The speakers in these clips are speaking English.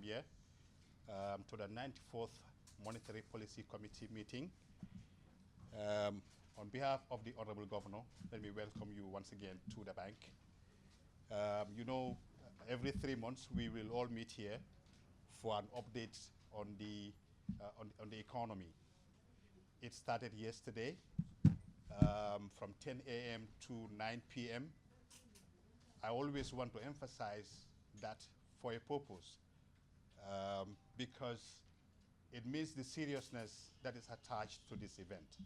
Gambia to the 94th Monetary Policy Committee meeting. On behalf of the Honorable Governor, let me welcome you once again to the bank. You know, every 3 months we will all meet here for an update on the economy. It started yesterday from 10 a.m. to 9 p.m. I always want to emphasize that for a purpose, because it means the seriousness that is attached to this event.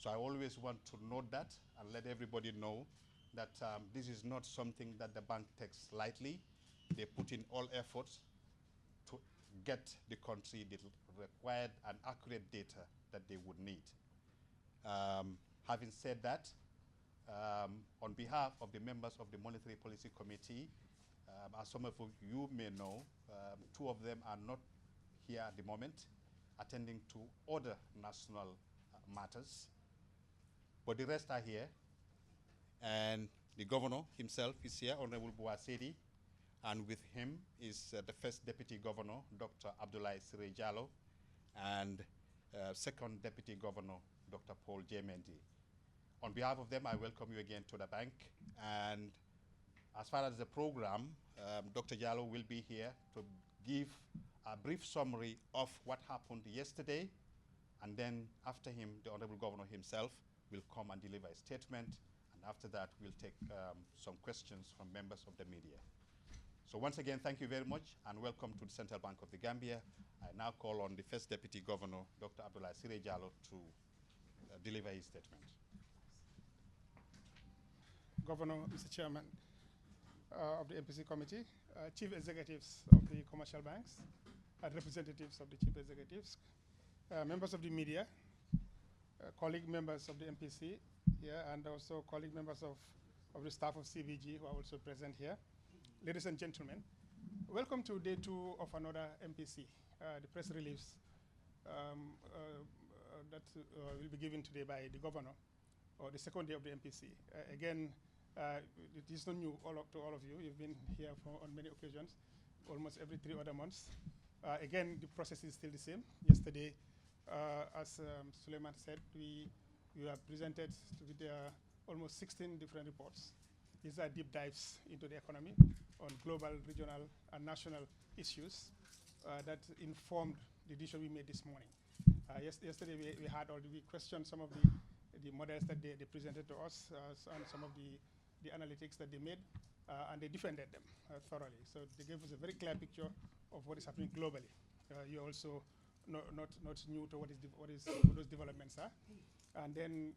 So I always want to note that and let everybody know that this is not something that the bank takes lightly. They put in all efforts to get the country the required and accurate data that they would need. Having said that, on behalf of the members of the Monetary Policy Committee, as some of you may know, 2 of them are not here at the moment, attending to other national matters. But the rest are here, and the governor himself is here, Honorable Buasedi, and with him is the first Deputy Governor, Dr. Abdoulaye Siré Jallow, and second Deputy Governor, Dr. Paul J. Mendy. On behalf of them, I welcome you again to the bank. And as far as the program, Dr. Jallow will be here to give a brief summary of what happened yesterday. And then after him, the Honorable Governor himself will come and deliver a statement. And after that, we'll take some questions from members of the media. So once again, thank you very much and welcome to the Central Bank of the Gambia. I now call on the first Deputy Governor, Dr. Abdoulaye Siré Jallow, to deliver his statement. Governor, Mr. Chairman of the MPC Committee, Chief Executives of the commercial banks, representatives of the Chief Executives, members of the media, colleague members of the MPC here, and also colleague members of the staff of CBG who are also present here. Ladies and gentlemen, welcome to day 2 of another MPC, the press release that will be given today by the governor, or the second day of the MPC. Again, it is not new to all of you. You've been here on many occasions, almost every 3 other months. Again, the process is still the same. Yesterday, as Suleiman said, we have presented with almost 16 different reports. These are deep dives into the economy on global, regional, and national issues that informed the decision we made this morning. Yesterday, we questioned some of the models that they presented to us and some of the analytics that they made, and they defended them thoroughly. So they gave us a very clear picture of what is happening globally. You're also not new to what those developments are. And then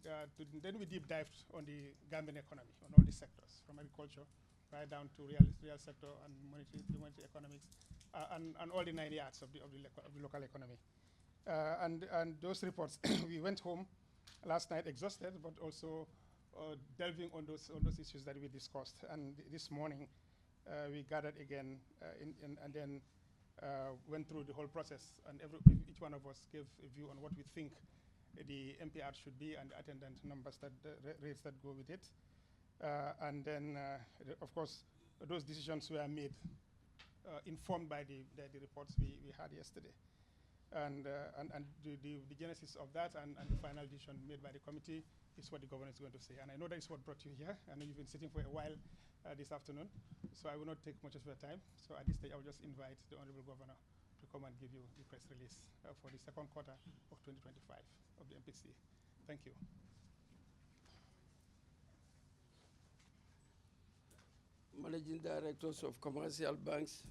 we deep dived on the Gambian economy, on all the sectors, from agriculture right down to real sector and monetary economics, and all the 9 yards of the local economy. And those reports, we went home last night exhausted, but also delving on those issues that we discussed. And this morning, we gathered again and then went through the whole process, and each one of us gave a view on what we think the MPR should be and the attendant numbers, rates that go with it. And then, of course, those decisions were made informed by the reports we had yesterday. And the genesis of that and the final decision made by the committee is what the governor is going to say. And I know that is what brought you here. I know you've been sitting for a while this afternoon, so I will not take much of your time. So at this stage, I will just invite the Honorable Governor to come and give you the press release for the second quarter of 2025 of the MPC. Thank you. Managing Directors of Commercial Banks,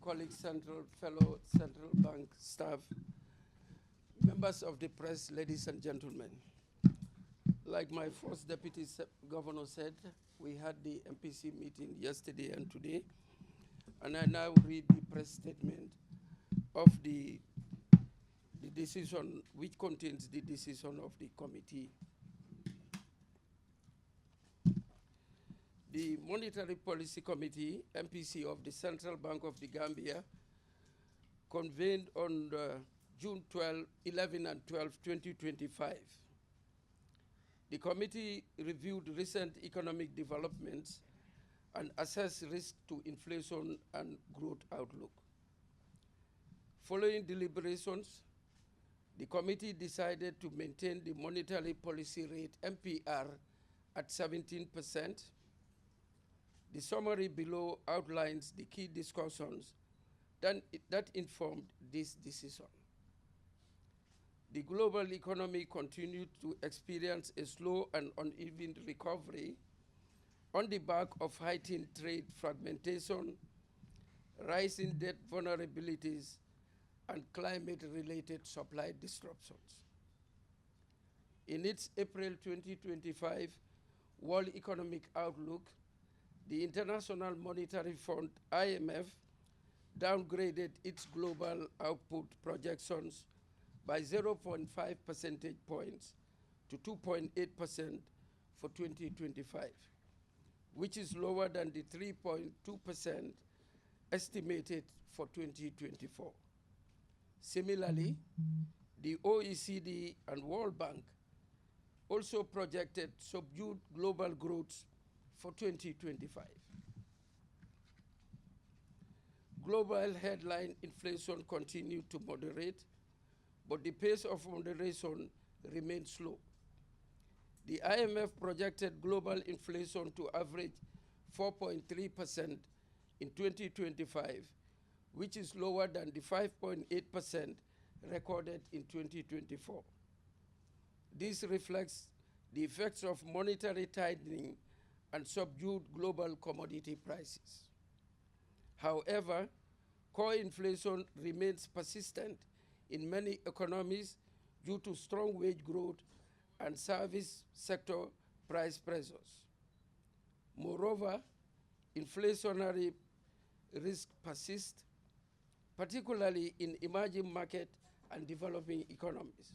colleagues, fellow Central Bank staff, members of the press, ladies and gentlemen. Like my first Deputy Governor said, we had the MPC meeting yesterday and today, and I now read the press statement of the decision, which contains the decision of the committee. The Monetary Policy Committee, MPC of the Central Bank of the Gambia, convened on June 11 and 12, 2025. The committee reviewed recent economic developments and assess risk to inflation and growth outlook. Following deliberations, the committee decided to maintain the monetary policy rate MPR at 17%. The summary below outlines the key discussions that informed this decision. The global economy continued to experience a slow and uneven recovery on the back of heightened trade fragmentation, rising debt vulnerabilities, and climate-related supply disruptions. In its April 2025 World Economic Outlook, the International Monetary Fund, IMF, downgraded its global output projections by 0.5 percentage points to 2.8% for 2025, which is lower than the 3.2% estimated for 2024. Similarly, the OECD and World Bank also projected subdued global growth for 2025. Global headline inflation continued to moderate, but the pace of moderation remained slow. The IMF projected global inflation to average 4.3% in 2025, which is lower than the 5.8% recorded in 2024. This reflects the effects of monetary tightening and subdued global commodity prices. However, core inflation remains persistent in many economies due to strong wage growth and service sector price pressures. Moreover, inflationary risk persists, particularly in emerging market and developing economies,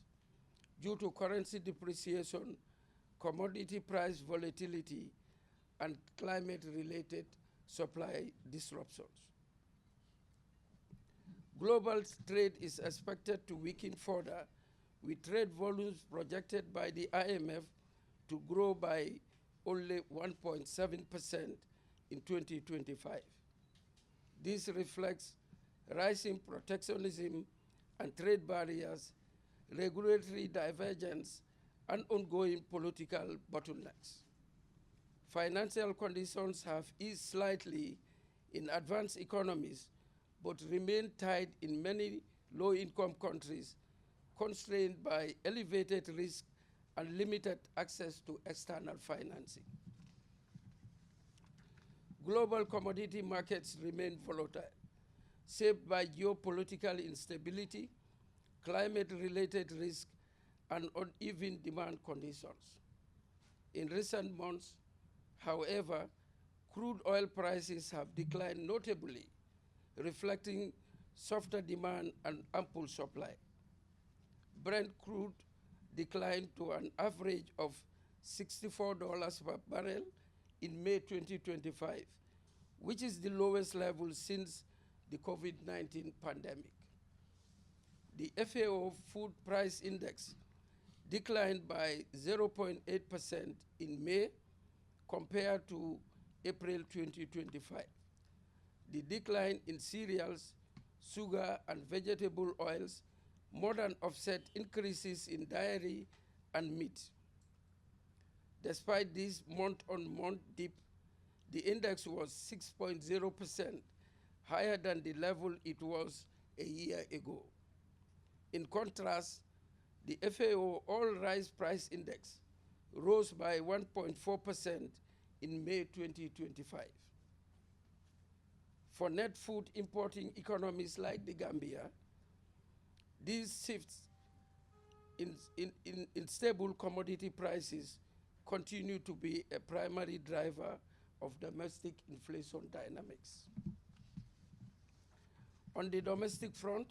due to currency depreciation, commodity price volatility, and climate-related supply disruptions. Global trade is expected to weaken further, with trade volumes projected by the IMF to grow by only 1.7% in 2025. This reflects rising protectionism and trade barriers, regulatory divergence, and ongoing political bottlenecks. Financial conditions have eased slightly in advanced economies, but remain tight in many low-income countries, constrained by elevated risk and limited access to external financing. Global commodity markets remain volatile, shaped by geopolitical instability, climate-related risk, and uneven demand conditions. In recent months, however, crude oil prices have declined notably, reflecting softer demand and ample supply. Brent crude declined to an average of $64 per barrel in May 2025, which is the lowest level since the COVID-19 pandemic. The FAO Food Price Index declined by 0.8% in May compared to April 2025. The decline in cereals, sugar, and vegetable oils more than offset increases in dairy and meat. Despite this month-on-month dip, the index was 6.0% higher than the level it was a year ago. In contrast, the FAO All Rice Price Index rose by 1.4% in May 2025. For net food importing economies like the Gambia, these shifts in stable commodity prices continue to be a primary driver of domestic inflation dynamics. On the domestic front,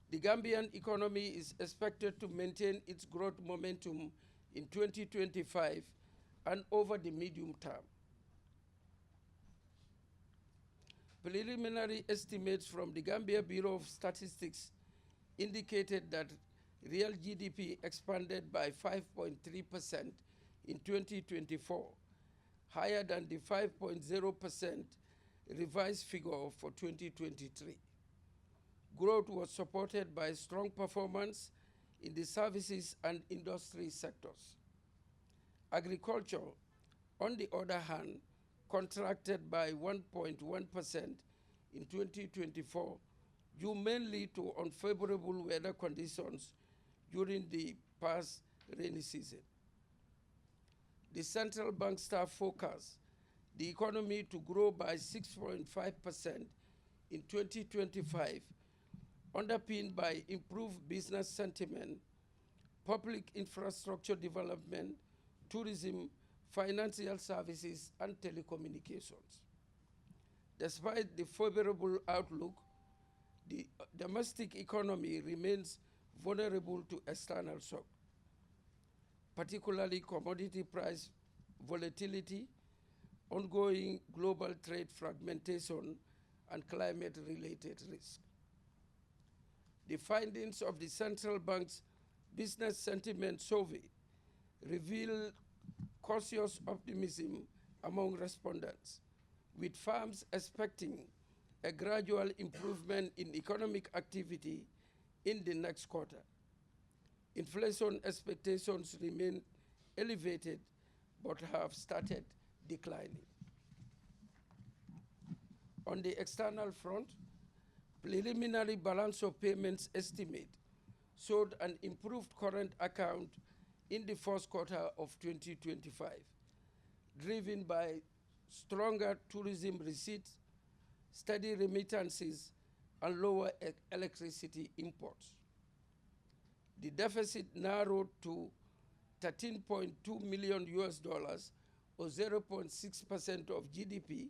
the Gambian economy is expected to maintain its growth momentum in 2025 and over the medium term. Preliminary estimates from the Gambia Bureau of Statistics indicated that real GDP expanded by 5.3% in 2024, higher than the 5.0% revised figure for 2023. Growth was supported by strong performance in the services and industry sectors. Agriculture, on the other hand, contracted by 1.1% in 2024, due mainly to unfavorable weather conditions during the past rainy season. The central bank staff forecast the economy to grow by 6.5% in 2025, underpinned by improved business sentiment, public infrastructure development, tourism, financial services, and telecommunications. Despite the favorable outlook, the domestic economy remains vulnerable to external shock, particularly commodity price volatility, ongoing global trade fragmentation, and climate-related risk. The findings of the central bank's business sentiment survey reveal cautious optimism among respondents, with firms expecting a gradual improvement in economic activity in the next quarter. Inflation expectations remain elevated but have started declining. On the external front, preliminary balance of payments estimate showed an improved current account in the first quarter of 2025, driven by stronger tourism receipts, steady remittances, and lower electricity imports. The deficit narrowed to $13.2 million or 0.6% of GDP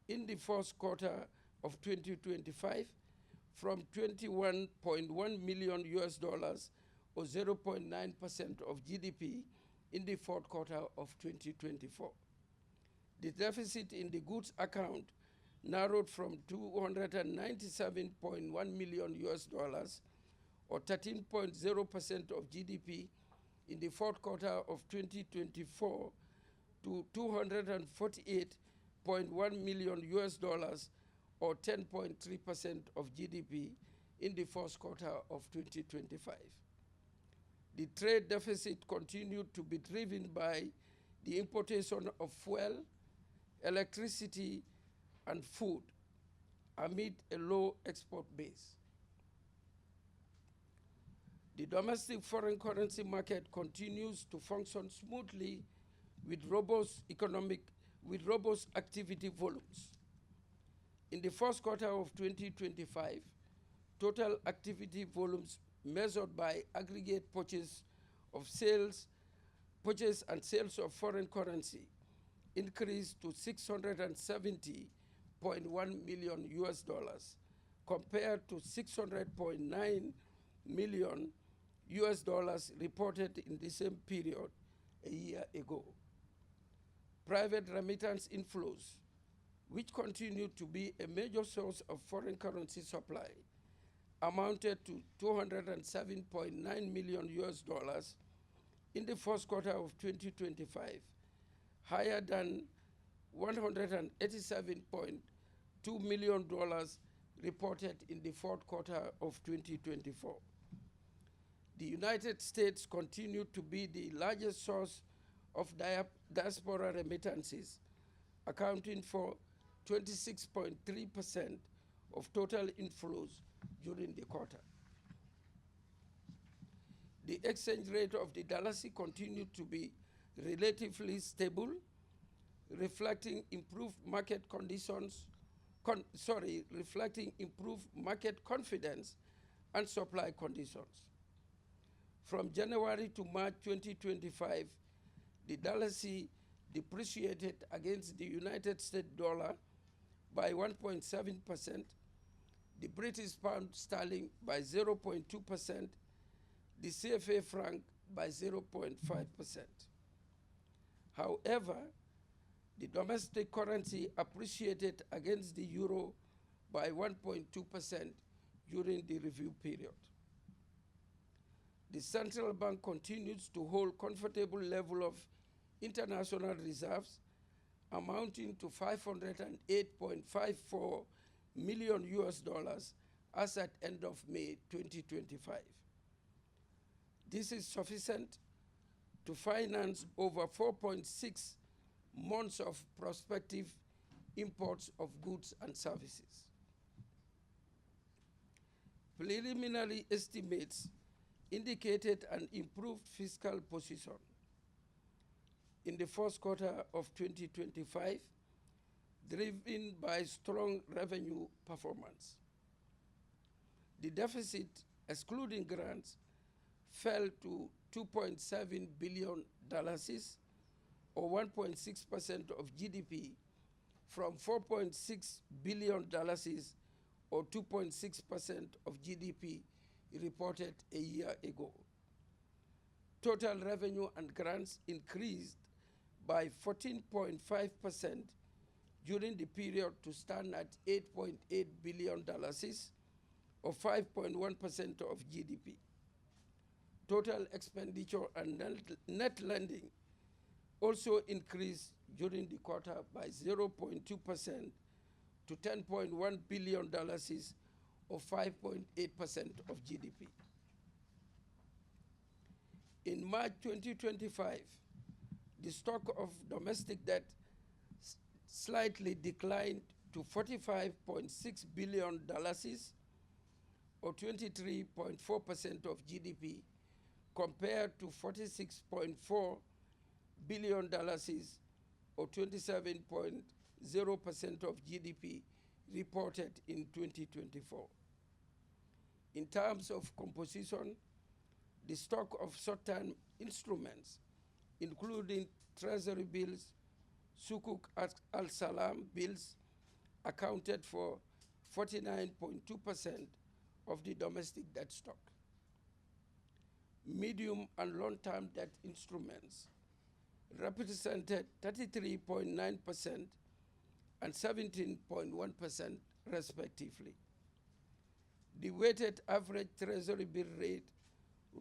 in the first quarter of 2025 from $21.1 million or 0.9% of GDP in the fourth quarter of 2024. The deficit in the goods account narrowed from $297.1 million or 13.0% of GDP in the fourth quarter of 2024 to $248.1 million or 10.3% of GDP in the first quarter of 2025. The trade deficit continued to be driven by the importation of fuel, electricity, and food amid a low export base. The domestic foreign currency market continues to function smoothly with robust activity volumes. In the first quarter of 2025, total activity volumes measured by aggregate purchase and sales of foreign currency increased to $670.1 million compared to $600.9 million reported in the same period a year ago. Private remittance inflows, which continue to be a major source of foreign currency supply, amounted to $207.9 million in the first quarter of 2025, higher than $187.2 million reported in the fourth quarter of 2024. The United States continued to be the largest source of diaspora remittances, accounting for 26.3% of total inflows during the quarter. The exchange rate of the dollar continued to be relatively stable, reflecting improved market confidence and supply conditions. From January to March 2025, the dollar depreciated against the United States dollar by 1.7%, the British pound sterling by 0.2%, the CFA franc by 0.5%. However, the domestic currency appreciated against the euro by 1.2% during the review period. The central bank continues to hold comfortable level of international reserves amounting to $508.54 million as at end of May 2025. This is sufficient to finance over 4.6 months of prospective imports of goods and services. Preliminary estimates indicated an improved fiscal position in the first quarter of 2025, driven by strong revenue performance. The deficit, excluding grants, fell to $2.7 billion, or 1.6% of GDP, from $4.6 billion, or 2.6% of GDP, reported a year ago. Total revenue and grants increased by 14.5% during the period to stand at $8.8 billion, or 5.1% of GDP. Total expenditure and net lending also increased during the quarter by 0.2% to $10.1 billion, or 5.8% of GDP. In March 2025, the stock of domestic debt slightly declined to $45.6 billion, or 23.4% of GDP, compared to $46.4 billion, or 27.0% of GDP, reported in 2024. In terms of composition, the stock of short-term instruments, including Treasury bills, Sukuk al-Salam bills, accounted for 49.2% of the domestic debt stock. Medium and long-term debt instruments represented 33.9% and 17.1% respectively. The weighted average Treasury bill rate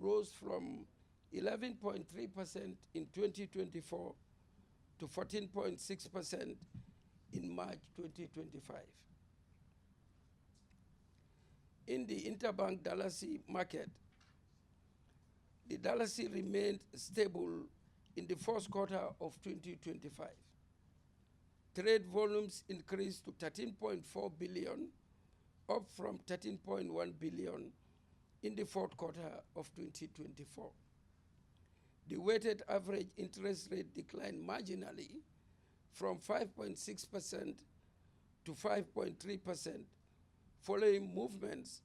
rose from 11.3% in 2024 to 14.6% in March 2025. In the interbank Dalasi market, the Dalasi remained stable in the first quarter of 2025. Trade volumes increased to 13.4 billion, up from 13.1 billion in the fourth quarter of 2024. The weighted average interest rate declined marginally from 5.6% to 5.3%, following movements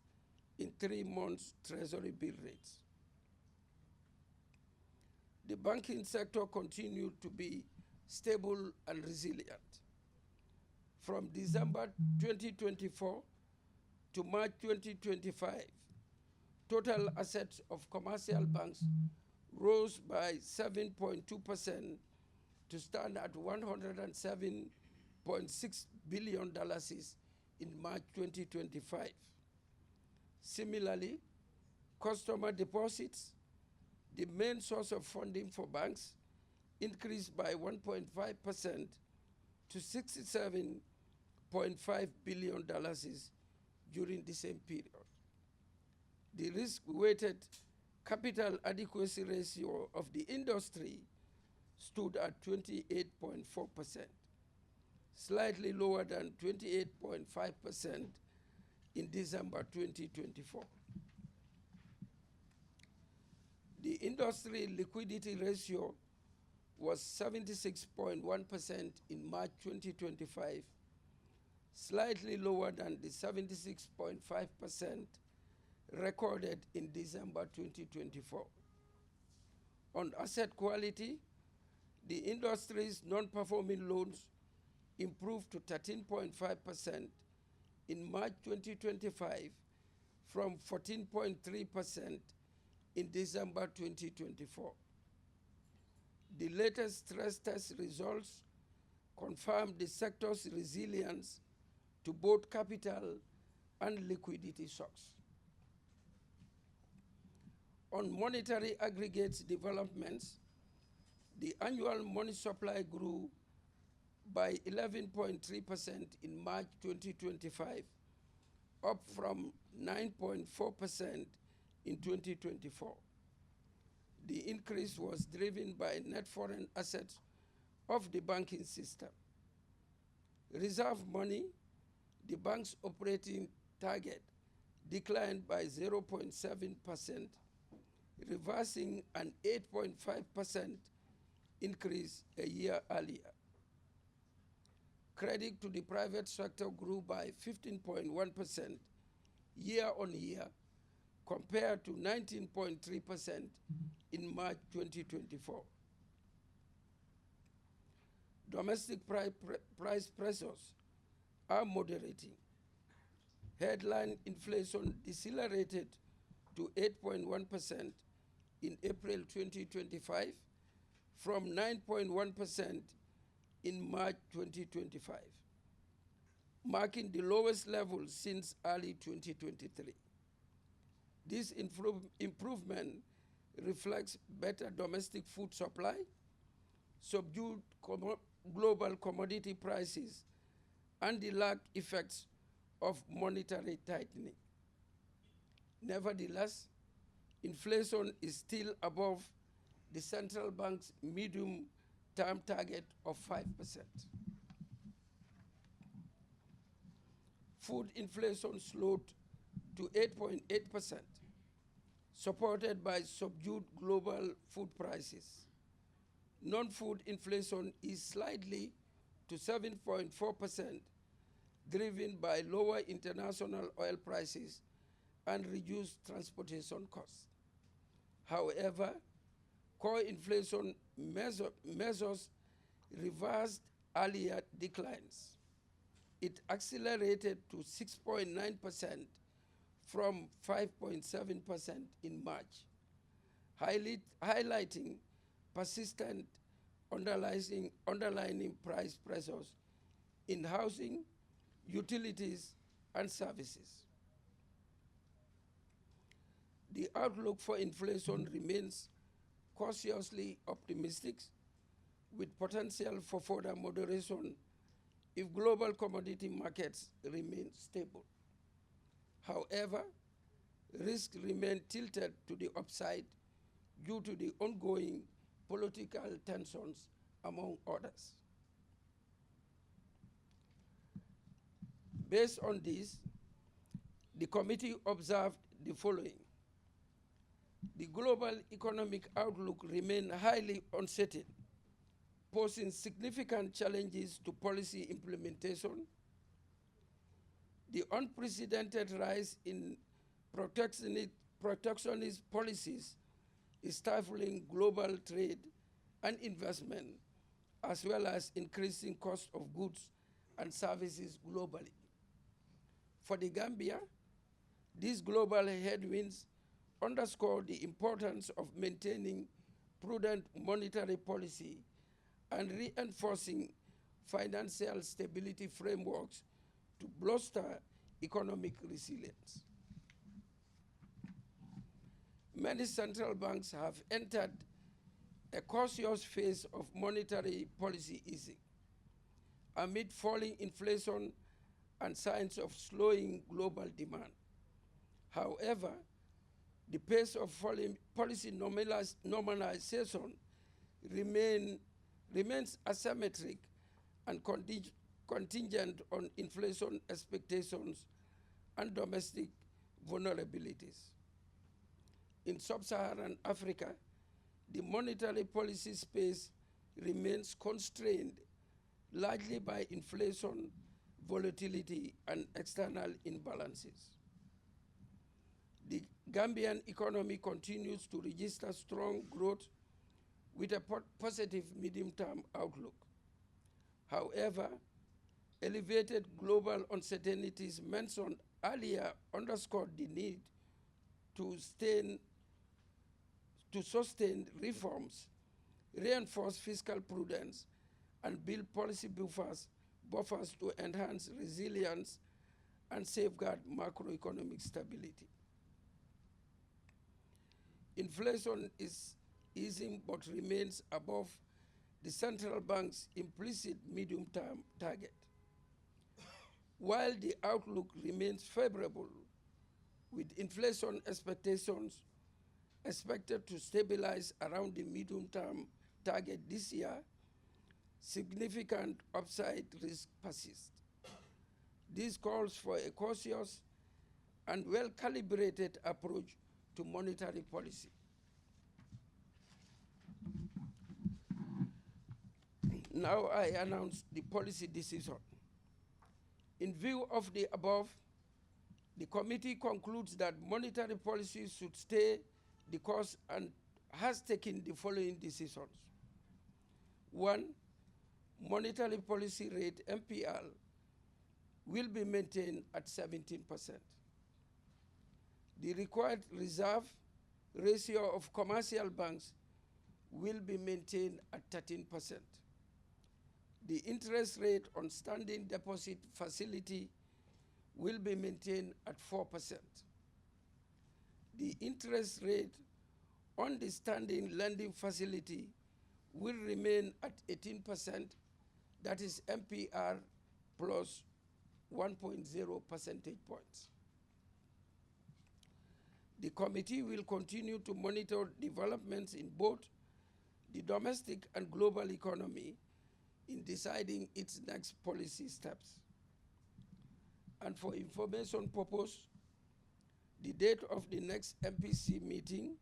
in 3 months Treasury bill rates. The banking sector continued to be stable and resilient. From December 2024 to March 2025, total assets of commercial banks rose by 7.2% to stand at $107.6 billion in March 2025. Similarly, customer deposits, the main source of funding for banks, increased by 1.5% to $67.5 billion during the same period. The risk-weighted capital adequacy ratio of the industry stood at 28.4%, slightly lower than 28.5% in December 2024. The industry liquidity ratio was 76.1% in March 2025, slightly lower than the 76.5% recorded in December 2024. On asset quality, the industry's non-performing loans improved to 13.5% in March 2025 from 14.3% in December 2024. The latest stress test results confirmed the sector's resilience to both capital and liquidity shocks. On monetary aggregates developments, the annual money supply grew by 11.3% in March 2025, up from 9.4% in 2024. The increase was driven by net foreign assets of the banking system. Reserve money, the bank's operating target, declined by 0.7%, reversing an 8.5% increase a year earlier. Credit to the private sector grew by 15.1% year on year, compared to 19.3% in March 2024. Domestic price pressures are moderating. Headline inflation decelerated to 8.1% in April 2025 from 9.1% in March 2025, marking the lowest level since early 2023. This improvement reflects better domestic food supply, subdued global commodity prices, and the lagged effects of monetary tightening. Nevertheless, inflation is still above the central bank's medium-term target of 5%. Food inflation slowed to 8.8%, supported by subdued global food prices. Non-food inflation is slightly to 7.4%, driven by lower international oil prices and reduced transportation costs. However, core inflation measures reversed earlier declines. It accelerated to 6.9% from 5.7% in March, highlighting persistent underlying price pressures in housing, utilities, and services. The outlook for inflation remains cautiously optimistic, with potential for further moderation if global commodity markets remain stable. However, risks remain tilted to the upside due to the ongoing political tensions, among others. Based on this, the committee observed the following. The global economic outlook remains highly uncertain, posing significant challenges to policy implementation. The unprecedented rise in protectionist policies is stifling global trade and investment, as well as increasing cost of goods and services globally. For the Gambia, these global headwinds underscore the importance of maintaining prudent monetary policy and reinforcing financial stability frameworks to bolster economic resilience. Many central banks have entered a cautious phase of monetary policy easing amid falling inflation and signs of slowing global demand. However, the pace of falling policy normalization remains asymmetric and contingent on inflation expectations and domestic vulnerabilities. In sub-Saharan Africa, the monetary policy space remains constrained largely by inflation, volatility, and external imbalances. The Gambian economy continues to register strong growth with a positive medium-term outlook. However, elevated global uncertainties mentioned earlier underscored the need to sustain reforms, reinforce fiscal prudence, and build policy buffers to enhance resilience and safeguard macroeconomic stability. Inflation is easing but remains above the central bank's implicit medium-term target. While the outlook remains favorable, with inflation expectations expected to stabilize around the medium-term target this year, significant upside risk persists. This calls for a cautious and well-calibrated approach to monetary policy. Now I announce the policy decision. In view of the above, the committee concludes that monetary policy should stay the course and has taken the following decisions. 1, monetary policy rate MPR will be maintained at 17%. The required reserve ratio of commercial banks will be maintained at 13%. The interest rate on standing deposit facility will be maintained at 4%. The interest rate on the standing lending facility will remain at 18%, that is MPR plus 1.0 percentage points. The committee will continue to monitor developments in both the domestic and global economy in deciding its next policy steps. And for information purpose, the date of the next MPC meeting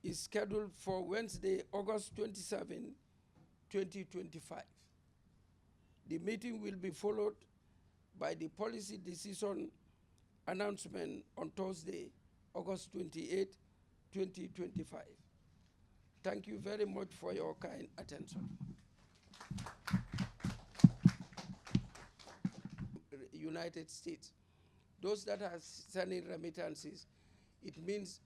is scheduled for Wednesday, August 27, 2025. The meeting will be followed by the policy decision announcement on Thursday, August 28, 2025. Thank you very much for your kind attention. United States. Those that are sending remittances, it means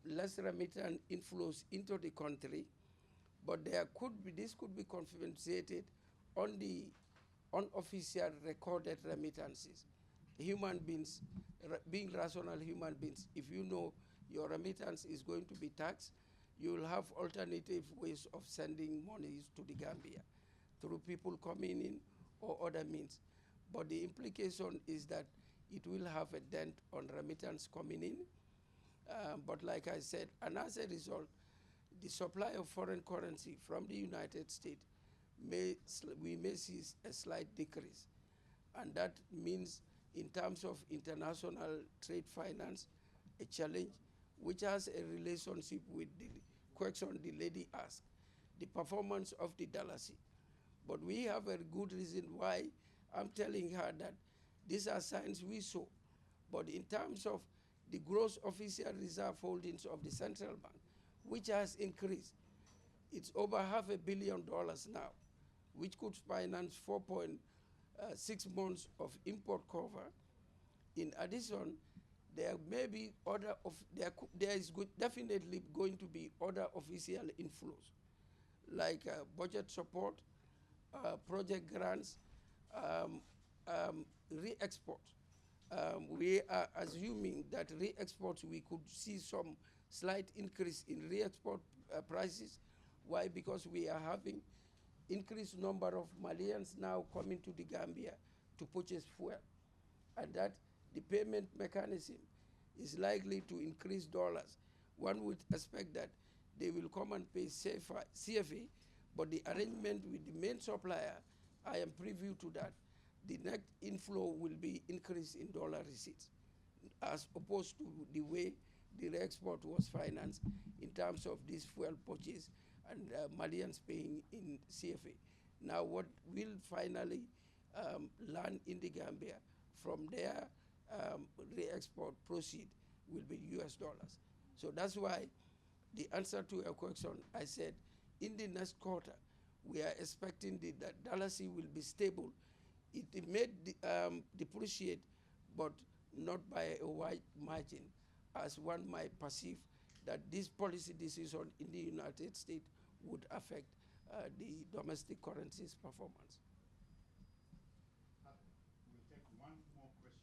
less remittance inflows into the country, but this could be compensated on the unofficial recorded remittances. Human beings, being rational human beings, if you know your remittance is going to be taxed, you will have alternative ways of sending monies to the Gambia through people coming in or other means. But the implication is that it will have a dent on remittance coming in. But like I said, and as a result, the supply of foreign currency from the United States, we may see a slight decrease. And that means in terms of international trade finance, a challenge, which has a relationship with the question the lady asked, the performance of the Dalasi. But we have a good reason why I'm telling her that these are signs we saw. But in terms of the gross official reserve holdings of the central bank, which has increased, it's over $500 million now, which could finance 4.6 months of import cover. In addition, there may be definitely going to be other official inflows, like budget support, project grants, re-export. We are assuming that re-exports, we could see some slight increase in re-export prices. Why? Because we are having increased number of Malians now coming to the Gambia to purchase fuel. And that the payment mechanism is likely to increase dollars. One would expect that they will come and pay CFA, but the arrangement with the main supplier, I am privy to that. The net inflow will be increased in dollar receipts, as opposed to the way the re-export was financed in terms of this fuel purchase and Malians paying in CFA. Now what will finally land in the Gambia from their re-export proceed will be US dollars. So that's why the answer to your question, I said, in the next quarter, we are expecting that Dalasi will be stable. It may depreciate, but not by a wide margin, as one might perceive that this policy decision in the United States would affect the domestic currency's performance. We'll take one more question.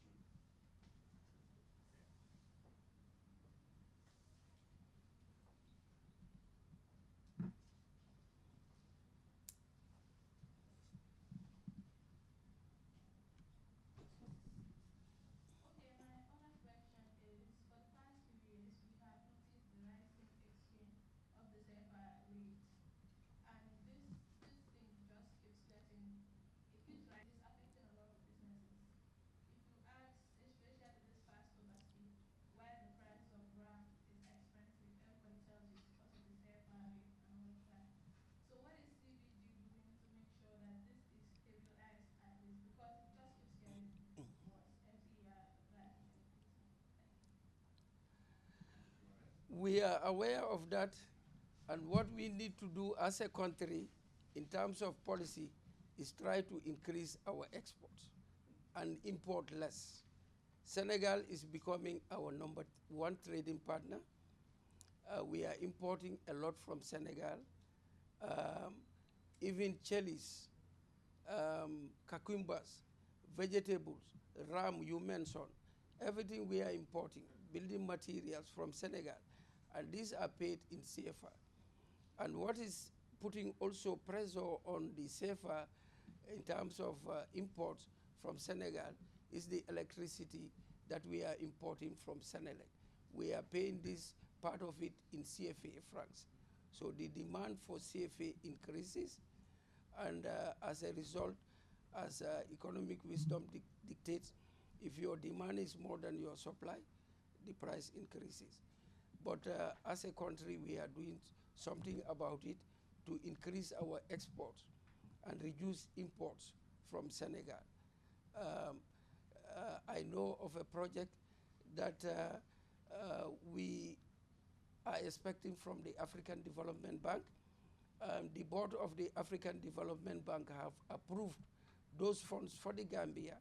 We are aware of that, and what we need to do as a country in terms of policy is try to increase our exports and import less. Senegal is becoming our #1 trading partner. We are importing a lot from Senegal. Even chilies, cucumbers, vegetables, ram you mentioned, everything we are importing, building materials from Senegal, and these are paid in CFA. And what is putting also pressure on the CFA in terms of imports from Senegal is the electricity that we are importing from Senelec. We are paying this part of it in CFA francs. So the demand for CFA increases, and as a result, as economic wisdom dictates, if your demand is more than your supply, the price increases. But as a country, we are doing something about it to increase our exports and reduce imports from Senegal. I know of a project that we are expecting from the African Development Bank. The board of the African Development Bank have approved those funds for the Gambia.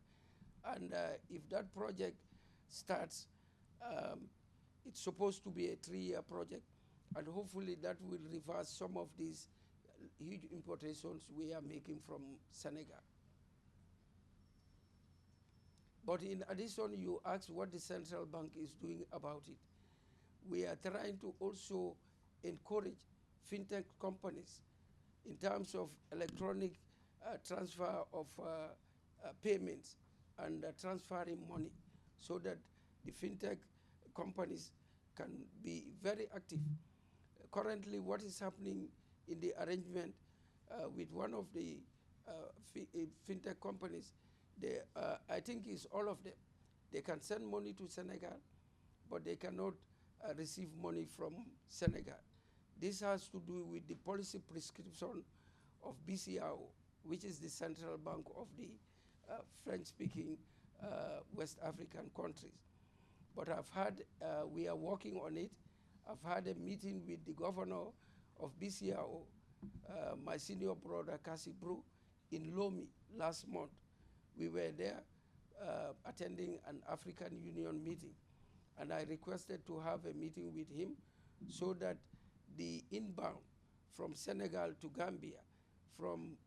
And if that project starts, it's supposed to be a 3-year project, and hopefully that will reverse some of these huge importations we are making from Senegal. But in addition, you asked what the central bank is doing about it. We are trying to also encourage fintech companies in terms of electronic transfer of payments and transferring money, so that the fintech companies can be very active. Currently, what is happening in the arrangement with one of the fintech companies, I think it's all of them. They can send money to Senegal, but they cannot receive money from Senegal. This has to do with the policy prescription of BCAO, which is the central bank of the French-speaking West African countries. But we are working on it. I've had a meeting with the governor of BCAO, my senior brother, Kassi Bru, in Lomé last month. We were there attending an African Union meeting, and I requested to have a meeting with him so that the inbound from Senegal to Gambia, from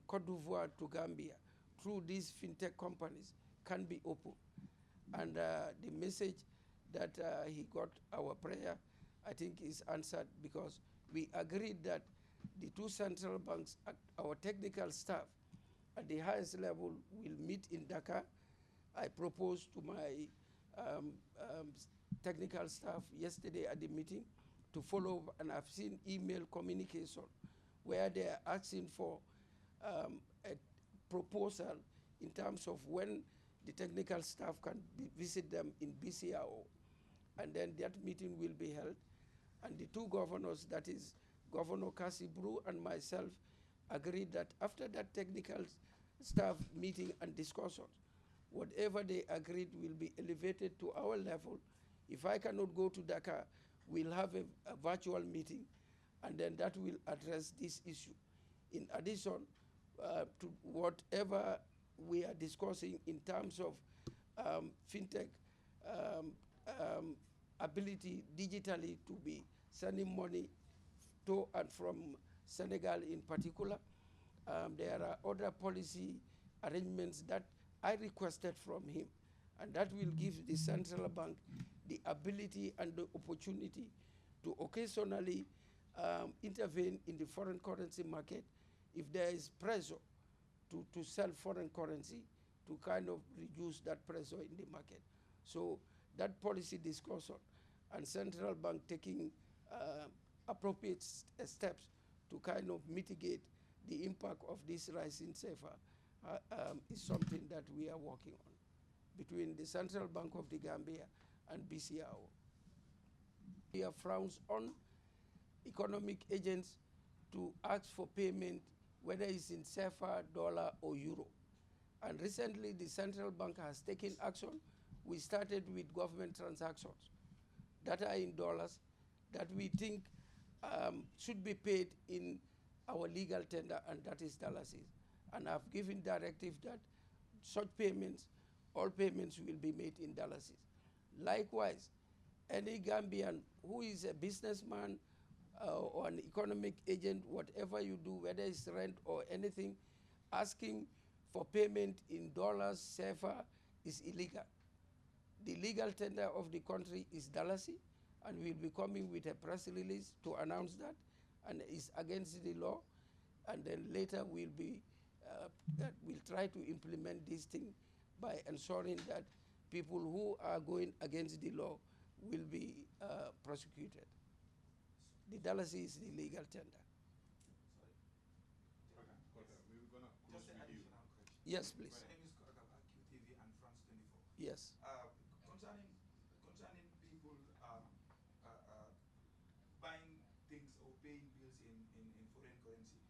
Cote d'Ivoire to Gambia, through these fintech companies can be open. And the message that he got, our prayer, I think is answered, because we agreed that the two central banks, our technical staff at the highest level will meet in Dakar. I proposed to my technical staff yesterday at the meeting to follow up, and I've seen email communication where they are asking for a proposal in terms of when the technical staff can visit them in BCAO. And then that meeting will be held. And the two governors, that is Governor Kassi Bru and myself, agreed that after that technical staff meeting and discussions, whatever they agreed will be elevated to our level. If I cannot go to Dakar, we'll have a virtual meeting, and then that will address this issue. In addition to whatever we are discussing in terms of fintech ability digitally to be sending money to and from Senegal in particular, there are other policy arrangements that I requested from him, and that will give the central bank the ability and the opportunity to occasionally intervene in the foreign currency market if there is pressure to sell foreign currency, to kind of reduce that pressure in the market. So that policy discussion and central bank taking appropriate steps to kind of mitigate the impact of this rising CFA is something that we are working on between the Central Bank of the Gambia and BCAO. We have frowns on economic agents to ask for payment, whether it's in CFA, dollar, or euro. And recently, the central bank has taken action. We started with government transactions that are in dollars, that we think should be paid in our legal tender, and that is dollars. And I've given directive that such payments, all payments will be made in dollars. Likewise, any Gambian who is a businessman or an economic agent, whatever you do, whether it's rent or anything, asking for payment in dollars, CFA, is illegal. The legal tender of the country is dollars, and we'll be coming with a press release to announce that, and it's against the law. And then later we'll try to implement this thing by ensuring that people who are going against the law will be prosecuted. The dollars is the legal tender. Yes, please. My name is Koraka, QTV and France 24. Yes. Concerning people buying things or paying bills in foreign currency,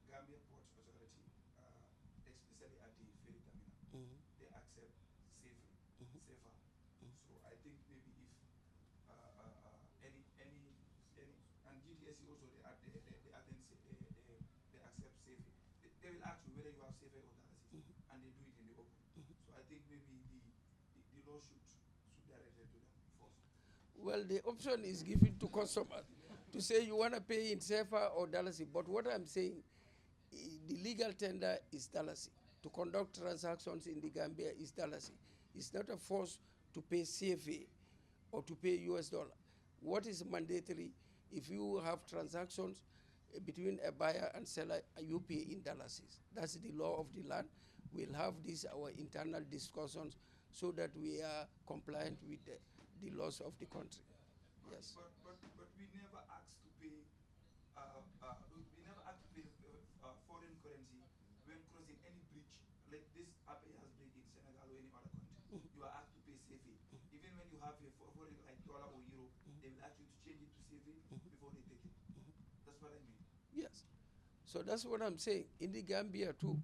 Gambia Ports Authority, especially at the ferry terminal, they accept SAFA. So I think maybe if any and GTSC also they accept SAFA. They will ask you whether you have SAFA or dollars, and they do it in the open. So I think maybe the law should direct it to them first. Well, the option is given to customers to say you want to pay in SAFA or dollars. But what I'm saying, the legal tender is dollars. To conduct transactions in the Gambia is dollars. It's not a force to pay CFA or to pay US dollar. What is mandatory, if you have transactions between a buyer and seller, you pay in dollars. That's the law of the land. We'll have our internal discussions so that we are compliant with the laws of the country. Yes. But we never asked to pay. Foreign currency when crossing any bridge like this has been in Senegal or any other country. You are asked to pay CFA. Even when you have a foreign like dollar or euro, they will ask you to change it to CFA before they take it. That's what I mean. Yes. So that's what I'm saying. In the Gambia too,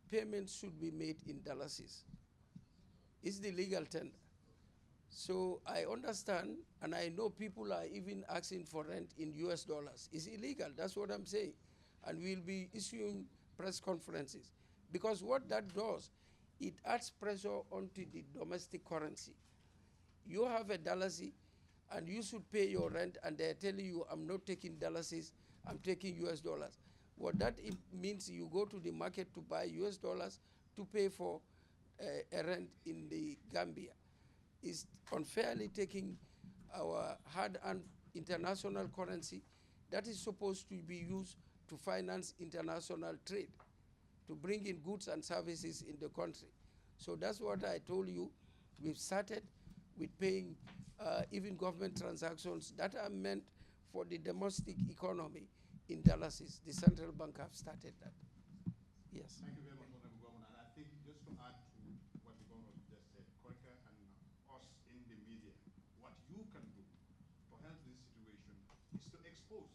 payments should be made in dollars. It's the legal tender. So I understand, and I know people are even asking for rent in US dollars. It's illegal, that's what I'm saying. And we'll be issuing press conferences. Because what that does, it adds pressure onto the domestic currency. You have a dollars, and you should pay your rent, and they're telling you, I'm not taking dollars, I'm taking US dollars. What that means, you go to the market to buy US dollars to pay for a rent in the Gambia. Is unfairly taking our hard-earned international currency that is supposed to be used to finance international trade, to bring in goods and services in the country. So that's what I told you. We've started with paying even government transactions that are meant for the domestic economy in dollars. The central bank have started that. Yes. Thank you very much, Honorable Governor. And I think just to add to what the Governor just said, Korika and us in the media, what you can do to help this situation is to expose